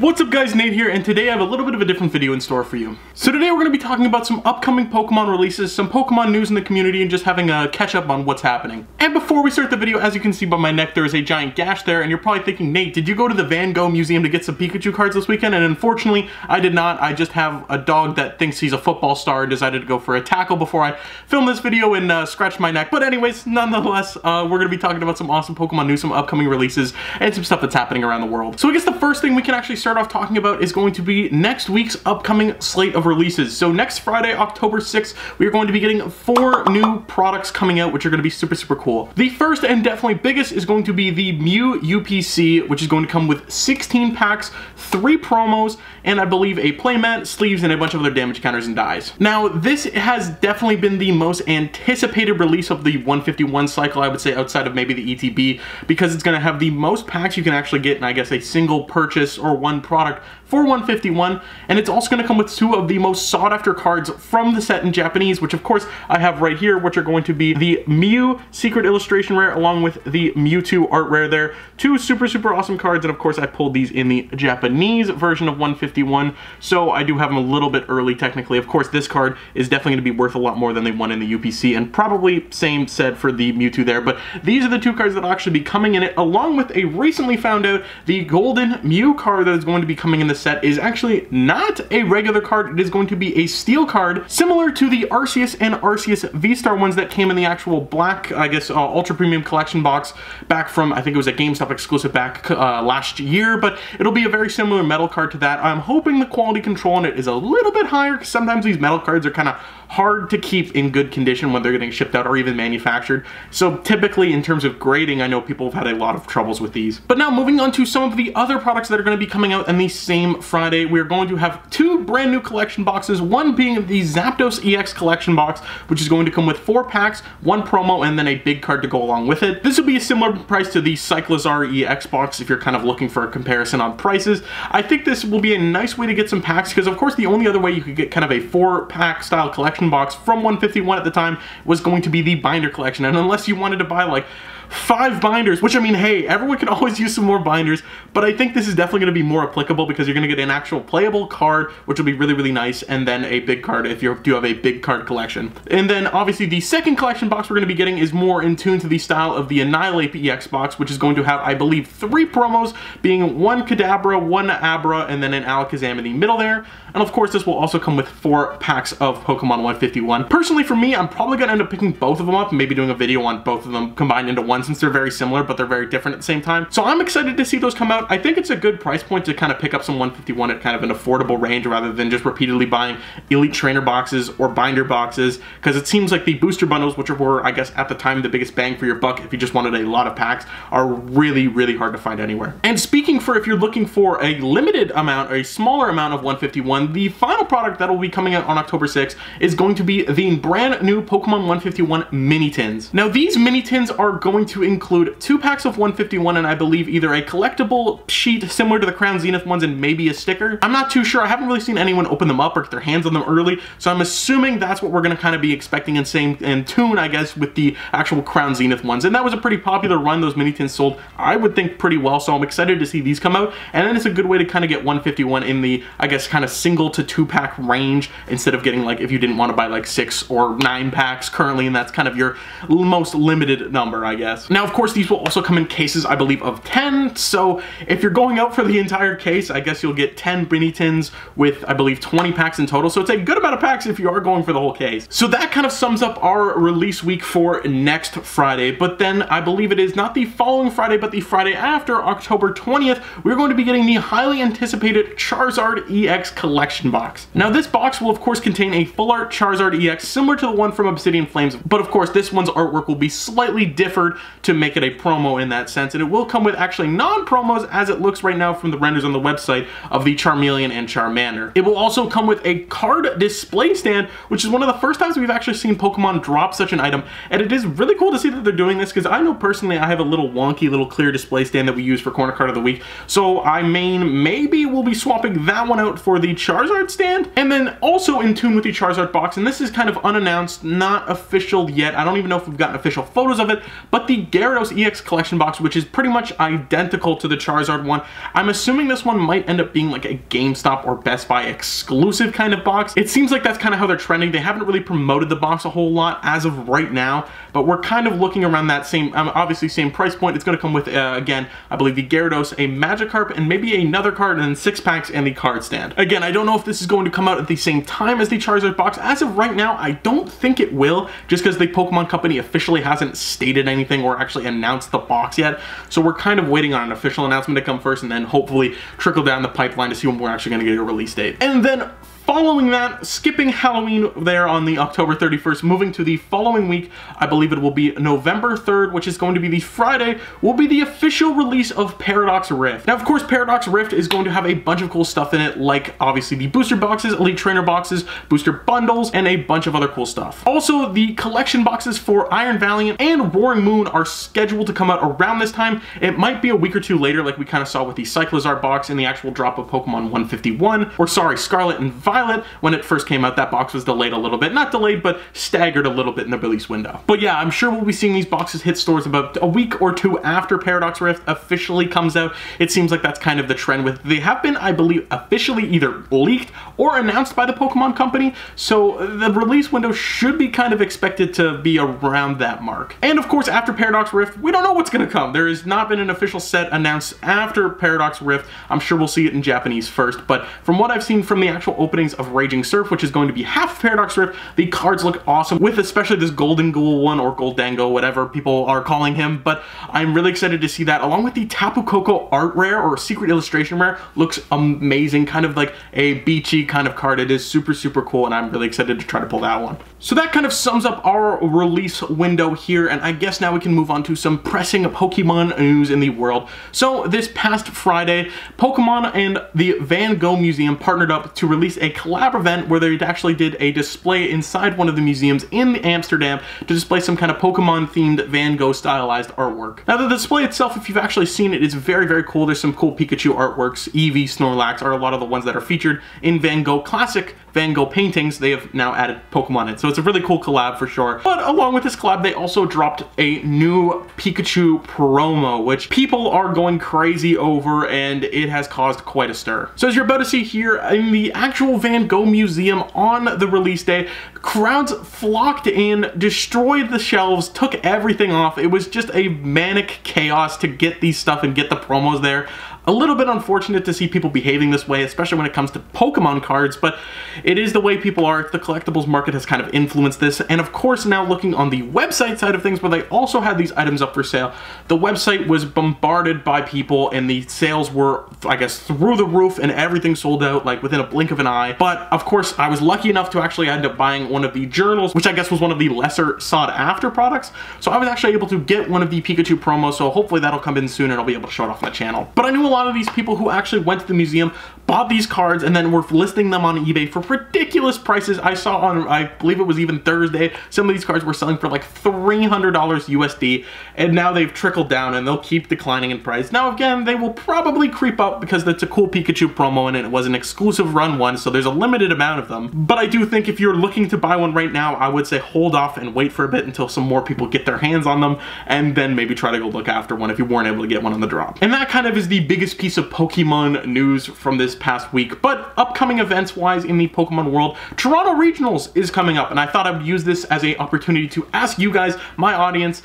What's up guys, Nate here, and today I have a little bit of a different video in store for you. So today we're going to be talking about some upcoming Pokemon releases, some Pokemon news in the community, and just having a catch up on what's happening. And before we start the video, as you can see by my neck, there is a giant gash there, and you're probably thinking, Nate, did you go to the Van Gogh Museum to get some Pikachu cards this weekend? And unfortunately, I did not. I just have a dog that thinks he's a football star and decided to go for a tackle before I filmed this video and scratched my neck. But anyways, nonetheless, we're going to be talking about some awesome Pokemon news, some upcoming releases, and some stuff that's happening around the world. So I guess the first thing we can actually start off talking about is going to be next week's upcoming slate of releases. So next Friday, October 6th, we are going to be getting 4 new products coming out, which are going to be super cool. The first and definitely biggest is going to be the Mew UPC, which is going to come with 16 packs, 3 promos, and I believe a playmat, sleeves, and a bunch of other damage counters and dies. Now, this has definitely been the most anticipated release of the 151 cycle, I would say, outside of maybe the ETB, because it's going to have the most packs you can actually get in, I guess, a single purchase or one product for 151, and it's also going to come with 2 of the most sought after cards from the set in Japanese, which of course I have right here, which are going to be the Mew Secret Illustration Rare along with the Mewtwo Art Rare there. 2 super awesome cards, and of course I pulled these in the Japanese version of 151, so I do have them a little bit early technically. Of course this card is definitely going to be worth a lot more than the one in the UPC, and probably same said for the Mewtwo there, but these are the 2 cards that will actually be coming in it, along with a recently found out the Golden Mew card that is going to be coming in the set is actually not a regular card. It is going to be a steel card, similar to the Arceus and Arceus V-Star ones that came in the actual black, I guess, Ultra Premium Collection box back from, I think it was a GameStop exclusive back last year, but it'll be a very similar metal card to that. I'm hoping the quality control on it is a little bit higher, because sometimes these metal cards are kind of hard to keep in good condition when they're getting shipped out or even manufactured. So typically in terms of grading, I know people have had a lot of troubles with these. But now moving on to some of the other products that are going to be coming out in the same Friday, we're going to have 2 brand new collection boxes, one being the Zapdos EX collection box, which is going to come with 4 packs, 1 promo, and then a big card to go along with it. This will be a similar price to the Cyclizar EX box if you're kind of looking for a comparison on prices. I think this will be a nice way to get some packs, because of course the only other way you could get kind of a 4-pack style collection box from 151 at the time was going to be the binder collection, and unless you wanted to buy like 5 binders, which I mean, hey, everyone can always use some more binders, but I think this is definitely going to be more applicable because you're going to get an actual playable card, which will be really nice, and then a big card if you do have a big card collection. And then obviously the second collection box we're going to be getting is more in tune to the style of the Annihilate EX box, which is going to have, I believe, 3 promos, being 1 Kadabra, 1 Abra, and then an Alakazam in the middle there. And of course this will also come with 4 packs of Pokemon 151. Personally for me, I'm probably going to end up picking both of them up and maybe doing a video on both of them combined into one, since they're very similar but they're very different at the same time. So I'm excited to see those come out. I think it's a good price point to kind of pick up some 151 at kind of an affordable range rather than just repeatedly buying Elite Trainer boxes or binder boxes, because it seems like the booster bundles, which were, I guess, at the time the biggest bang for your buck if you just wanted a lot of packs, are really hard to find anywhere. And speaking for if you're looking for a limited amount or a smaller amount of 151, the final product that will be coming out on October 6th is going to be the brand new Pokemon 151 mini tins. Now these mini tins are going to include 2 packs of 151 and I believe either a collectible sheet similar to the Crown Zenith ones and maybe a sticker. I'm not too sure. I haven't really seen anyone open them up or get their hands on them early, so I'm assuming that's what we're going to kind of be expecting, and same in tune, I guess, with the actual Crown Zenith ones. And that was a pretty popular run. Those mini tins sold, I would think, pretty well, so I'm excited to see these come out. And then it's a good way to kind of get 151 in the, I guess, kind of single to 2-pack range, instead of getting, like, if you didn't want to buy like 6 or 9 packs currently, and that's kind of your most limited number, I guess. Now of course these will also come in cases, I believe, of 10, so if you're going out for the entire case, I guess you'll get 10 mini tins with, I believe, 20 packs in total, so it's a good amount of packs if you are going for the whole case. So that kind of sums up our release week for next Friday, but then I believe it is not the following Friday, but the Friday after, October 20th, we're going to be getting the highly anticipated Charizard EX collection box. Now this box will of course contain a full art Charizard EX similar to the one from Obsidian Flames, but of course this one's artwork will be slightly differed to make it a promo in that sense, and it will come with actually non-promos as it looks right now from the renders on the website of the Charmeleon and Charmander. It will also come with a card display stand, which is one of the first times we've actually seen Pokemon drop such an item, and it is really cool to see that they're doing this, because I know personally I have a little wonky little clear display stand that we use for Corner Card of the Week, so I maybe we'll be swapping that one out for the Charizard stand. And then also in tune with the Charizard box, and this is kind of unannounced, not official yet, I don't even know if we've gotten official photos of it, but the the Gyarados EX collection box, which is pretty much identical to the Charizard one. I'm assuming this one might end up being like a GameStop or Best Buy exclusive kind of box. It seems like that's kind of how they're trending. They haven't really promoted the box a whole lot as of right now, but we're kind of looking around that same, obviously same price point. It's going to come with, again, I believe the Gyarados, a Magikarp, and maybe another card, and then 6 packs and the card stand. Again, I don't know if this is going to come out at the same time as the Charizard box. As of right now, I don't think it will, just because the Pokemon Company officially hasn't stated anything or actually announced the box yet. So we're kind of waiting on an official announcement to come first, and then hopefully trickle down the pipeline to see when we're actually going to get a release date. And then following that, skipping Halloween there on the October 31st, moving to the following week, I believe it will be November 3rd, which is going to be the Friday, will be the official release of Paradox Rift. Now, of course, Paradox Rift is going to have a bunch of cool stuff in it, like obviously the booster boxes, elite trainer boxes, booster bundles, and a bunch of other cool stuff. Also, the collection boxes for Iron Valiant and Roaring Moon are scheduled to come out around this time. It might be a week or two later, like we kind of saw with the Cyclizar box and the actual drop of Pokemon 151, or sorry, Scarlet and Violet. When it first came out, that box was delayed a little bit. Not delayed, but staggered a little bit in the release window. But yeah, I'm sure we'll be seeing these boxes hit stores about a week or two after Paradox Rift officially comes out. It seems like that's kind of the trend with, they have been, I believe, officially either leaked or announced by the Pokemon Company, so the release window should be kind of expected to be around that mark. And of course, after Paradox Rift, we don't know what's gonna come. There has not been an official set announced after Paradox Rift. I'm sure we'll see it in Japanese first, but from what I've seen from the actual openings of Raging Surf, which is going to be half of Paradox Rift, the cards look awesome, with especially this Golden Ghoul one, or Goldango, whatever people are calling him, but I'm really excited to see that, along with the Tapu Koko art rare, or secret illustration rare. Looks amazing, kind of like a beachy kind of card. It is super, super cool, and I'm really excited to try to pull that one. So that kind of sums up our release window here, and I guess now we can move on to some pressing Pokemon news in the world. So this past Friday, Pokemon and the Van Gogh Museum partnered up to release a collab event where they actually did a display inside one of the museums in Amsterdam to display some kind of Pokemon themed Van Gogh stylized artwork. Now the display itself, if you've actually seen it, is very, very cool. There's some cool Pikachu artworks. Eevee, Snorlax are a lot of the ones that are featured in Van Gogh classic Van Gogh paintings. They have now added Pokemon in, so it's a really cool collab for sure. But along with this collab, they also dropped a new Pikachu promo, which people are going crazy over, and it has caused quite a stir. So as you're about to see here, in the actual Van Gogh Museum on the release day, crowds flocked in, destroyed the shelves, took everything off. It was just a manic chaos to get these stuff and get the promos there. A little bit unfortunate to see people behaving this way, especially when it comes to Pokemon cards, but it is the way people are. The collectibles market has kind of influenced this, and of course now looking on the website side of things where they also had these items up for sale, the website was bombarded by people and the sales were, I guess, through the roof, and everything sold out like within a blink of an eye. But of course I was lucky enough to actually end up buying one of the journals, which I guess was one of the lesser sought after products, so I was actually able to get one of the Pikachu promos, so hopefully that'll come in soon and I'll be able to show it off on the channel. But I knew a lot of these people who actually went to the museum, bought these cards, and then were listing them on eBay for ridiculous prices. I saw on, I believe it was even Thursday, some of these cards were selling for like $300 USD, and now they've trickled down and they'll keep declining in price. Now again, they will probably creep up because it's a cool Pikachu promo and it was an exclusive run one, so there's a limited amount of them. But I do think if you're looking to buy one right now, I would say hold off and wait for a bit until some more people get their hands on them, and then maybe try to go look after one if you weren't able to get one on the drop. And that kind of is the biggest piece of Pokemon news from this past week. But upcoming events wise in the Pokemon world, Toronto Regionals is coming up, and I thought I would use this as an opportunity to ask you guys, my audience,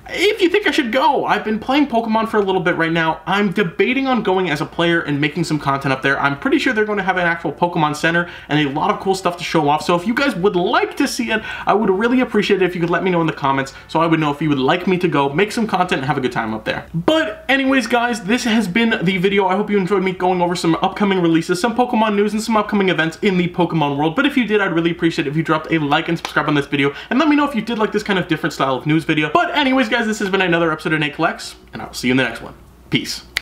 if you think I should go. I've been playing Pokemon for a little bit right now. I'm debating on going as a player and making some content up there. I'm pretty sure they're going to have an actual Pokemon Center and a lot of cool stuff to show off. So if you guys would like to see it, I would really appreciate it if you could let me know in the comments so I would know if you would like me to go, make some content, and have a good time up there. But anyways, guys, this has been the video. I hope you enjoyed me going over some upcoming releases, some Pokemon news, and some upcoming events in the Pokemon world. But if you did, I'd really appreciate it if you dropped a like and subscribe on this video, and let me know if you did like this kind of different style of news video. But anyways, guys, this has been another episode of Nate Collects, and I'll see you in the next one. Peace.